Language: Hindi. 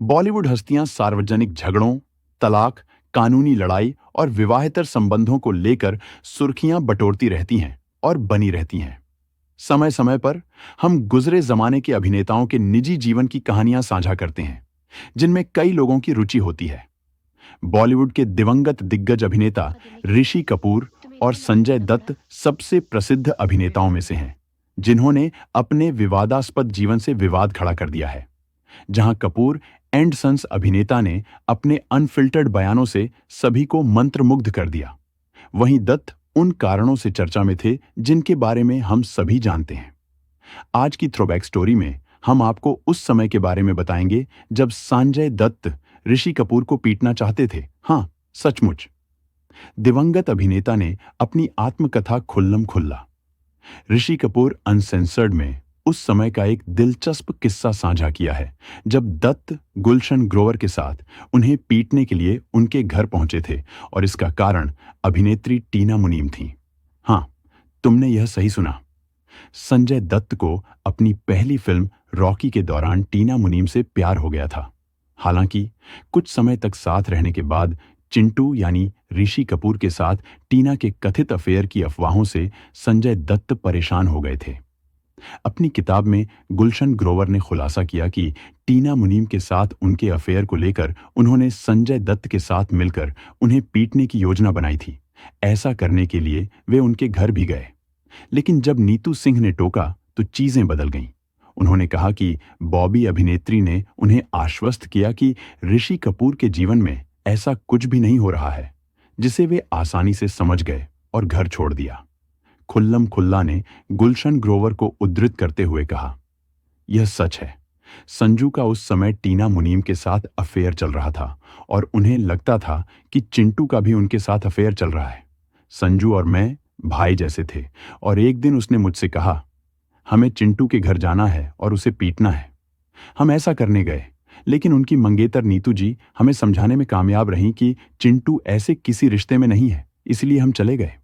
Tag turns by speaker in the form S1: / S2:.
S1: बॉलीवुड हस्तियां सार्वजनिक झगड़ों, तलाक, कानूनी लड़ाई और विवाहेतर संबंधों को लेकर सुर्खियां बटोरती रहती हैं और बनी रहती हैं। समय समय पर हम गुजरे जमाने के अभिनेताओं के निजी जीवन की कहानियां साझा करते हैं, जिनमें कई लोगों की रुचि होती है। बॉलीवुड के दिवंगत दिग्गज अभिनेता ऋषि कपूर और संजय दत्त सबसे प्रसिद्ध अभिनेताओं में से हैं, जिन्होंने अपने विवादास्पद जीवन से विवाद खड़ा कर दिया है। जहां कपूर एंड सन्स अभिनेता ने अपने अनफिल्टर्ड बयानों से सभी को मंत्रमुग्ध कर दिया, वहीं दत्त उन कारणों से चर्चा में थे जिनके बारे में हम सभी जानते हैं। आज की थ्रोबैक स्टोरी में हम आपको उस समय के बारे में बताएंगे जब संजय दत्त ऋषि कपूर को पीटना चाहते थे। हाँ, सचमुच। दिवंगत अभिनेता ने अपनी आत्मकथा खुल्लम खुल्ला ऋषि कपूर अनसेंसर्ड में उस समय का एक दिलचस्प किस्सा साझा किया है, जब दत्त गुलशन ग्रोवर के साथ उन्हें पीटने के लिए उनके घर पहुंचे थे और इसका कारण अभिनेत्री टीना मुनीम थी। हाँ, तुमने यह सही सुना। संजय दत्त को अपनी पहली फिल्म रॉकी के दौरान टीना मुनीम से प्यार हो गया था। हालांकि कुछ समय तक साथ रहने के बाद चिंटू यानी ऋषि कपूर के साथ टीना के कथित अफेयर की अफवाहों से संजय दत्त परेशान हो गए थे। अपनी किताब में गुलशन ग्रोवर ने खुलासा किया कि टीना मुनीम के साथ उनके अफेयर को लेकर उन्होंने संजय दत्त के साथ मिलकर उन्हें पीटने की योजना बनाई थी। ऐसा करने के लिए वे उनके घर भी गए, लेकिन जब नीतू सिंह ने टोका तो चीजें बदल गईं। उन्होंने कहा कि बॉबी अभिनेत्री ने उन्हें आश्वस्त किया कि ऋषि कपूर के जीवन में ऐसा कुछ भी नहीं हो रहा है, जिसे वे आसानी से समझ गए और घर छोड़ दिया। खुल्लम खुल्ला ने गुलशन ग्रोवर को उद्धृत करते हुए कहा, यह सच है, संजू का उस समय टीना मुनीम के साथ अफेयर चल रहा था और उन्हें लगता था कि चिंटू का भी उनके साथ अफेयर चल रहा है। संजू और मैं भाई जैसे थे और एक दिन उसने मुझसे कहा, हमें चिंटू के घर जाना है और उसे पीटना है। हम ऐसा करने गए, लेकिन उनकी मंगेतर नीतू जी हमें समझाने में कामयाब रहीं कि चिंटू ऐसे किसी रिश्ते में नहीं है, इसलिए हम चले गए।